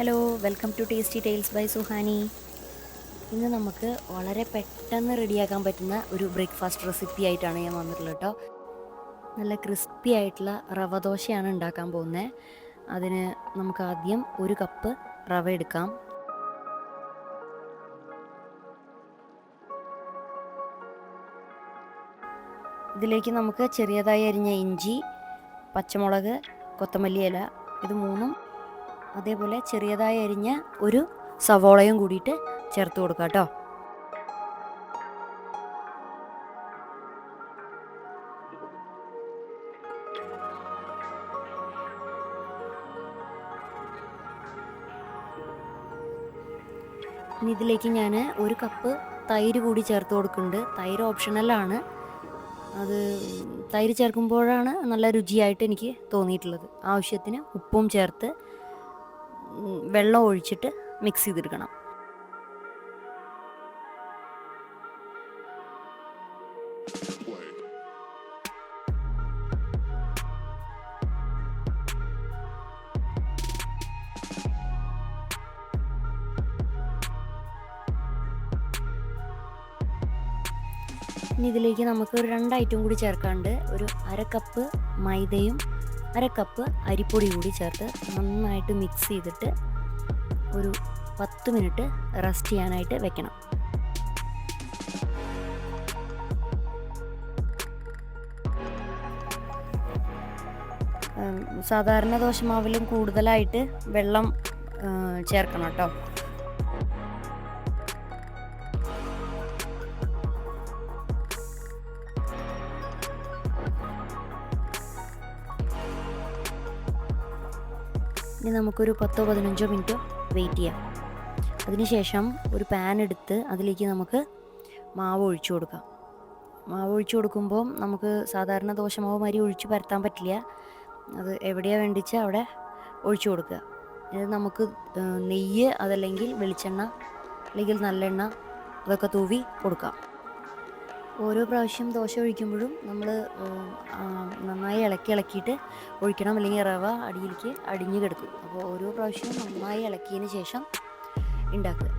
Hello, welcome to tasty tales by Suhani. ഇന്ന് നമുക്ക് വളരെ പെട്ടെന്ന് റെഡിയാക്കാൻ പറ്റുന്ന ഒരു ബ്രേക്ക്ഫാസ്റ്റ് റെസിപ്പി ആയിട്ടാണ് ഞാൻ വന്നിട്ടുള്ളത് കേട്ടോ. നല്ല ക്രിസ്പി ആയിട്ടുള്ള റവ ദോശയാണ് ഉണ്ടാക്കാൻ പോകുന്നത്. അതിന് നമുക്ക് ആദ്യം 1 കപ്പ് റവ എടുക്കാം. ഇതിലേക്ക് നമുക്ക് ചെറിയതായി അരിഞ്ഞ ഇഞ്ചി, പച്ചമുളക്, കൊത്തമല്ലി ഇല, ഇത് മൂന്നും അതേപോലെ ചെറിയതായി അരിഞ്ഞ ഒരു സവോളയും കൂടിയിട്ട് ചേർത്ത് കൊടുക്കാം കേട്ടോ. ഇനി ഇതിലേക്ക് ഞാൻ 1 കപ്പ് തൈര് കൂടി ചേർത്ത് കൊടുക്കുന്നുണ്ട്. തൈര് ഓപ്ഷണലാണ്. അത് തൈര് ചേർക്കുമ്പോഴാണ് നല്ല രുചിയായിട്ട് എനിക്ക് തോന്നിയിട്ടുള്ളത്. ആവശ്യത്തിന് ഉപ്പും ചേർത്ത് വെള്ളം ഒഴിച്ചിട്ട് മിക്സ് ചെയ്തെടുക്കണം. ഇനി ഇതിലേക്ക് നമുക്ക് ഒരു 2 ഐറ്റം കൂടി ചേർക്കാണ്ട്, ഒരു 1/2 കപ്പ് മൈദയും 1/2 കപ്പ് അരിപ്പൊടി കൂടി ചേർത്ത് നന്നായിട്ട് മിക്സ് ചെയ്തിട്ട് ഒരു 10 മിനിറ്റ് റെസ്റ്റ് ചെയ്യാനായിട്ട് വെക്കണം. സാധാരണ ദോശമാവിലും കൂടുതലായിട്ട് വെള്ളം ചേർക്കണം കേട്ടോ. ഇനി നമുക്കൊരു 10-15 മിനിറ്റ് വെയിറ്റ് ചെയ്യാം. അതിനുശേഷം ഒരു പാൻ എടുത്ത് അതിലേക്ക് നമുക്ക് മാവ് ഒഴിച്ചു കൊടുക്കാം. മാവ് ഒഴിച്ചു കൊടുക്കുമ്പോൾ നമുക്ക് സാധാരണ ദോശമാവ് മാതിരി ഒഴിച്ച് പരത്താൻ പറ്റില്ല. അത് എവിടെയാണ് വേണ്ടിച്ചാൽ അവിടെ ഒഴിച്ചു കൊടുക്കുക. ഇത് നമുക്ക് നെയ്യ്, അതല്ലെങ്കിൽ വെളിച്ചെണ്ണ, അല്ലെങ്കിൽ നല്ലെണ്ണ, അതൊക്കെ തൂവി കൊടുക്കാം. ഓരോ പ്രാവശ്യം ദോശ ഒഴിക്കുമ്പോഴും നമ്മൾ നന്നായി ഇളക്കിയിട്ട് ഒഴിക്കണം, അല്ലെങ്കിൽ റവ അടിയിലേക്ക് അടിഞ്ഞു കിടക്കും. അപ്പോൾ ഓരോ പ്രാവശ്യവും നന്നായി ഇളക്കിയതിന് ശേഷം ഉണ്ടാക്കുക.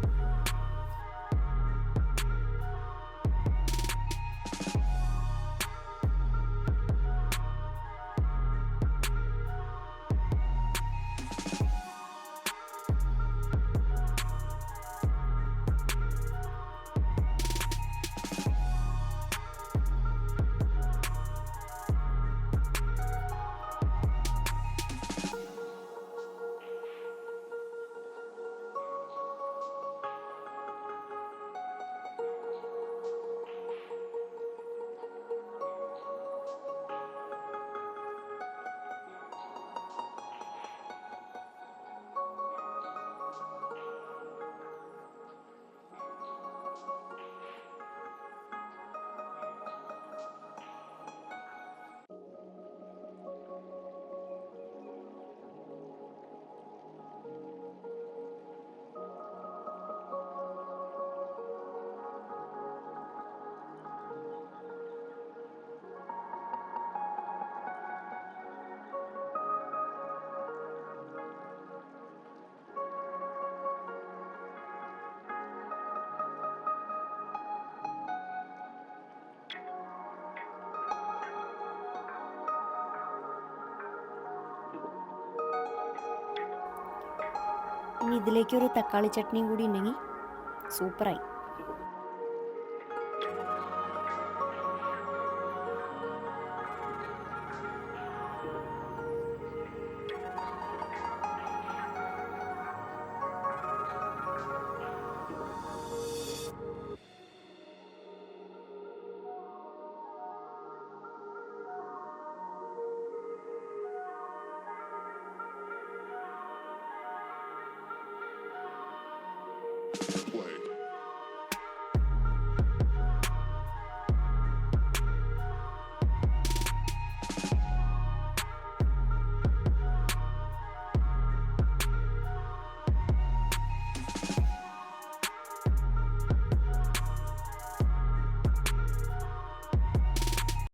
ഇനി ഇതിലേക്ക് ഒരു തക്കാളി ചട്നിയും കൂടി ഉണ്ടെങ്കിൽ സൂപ്പറായി.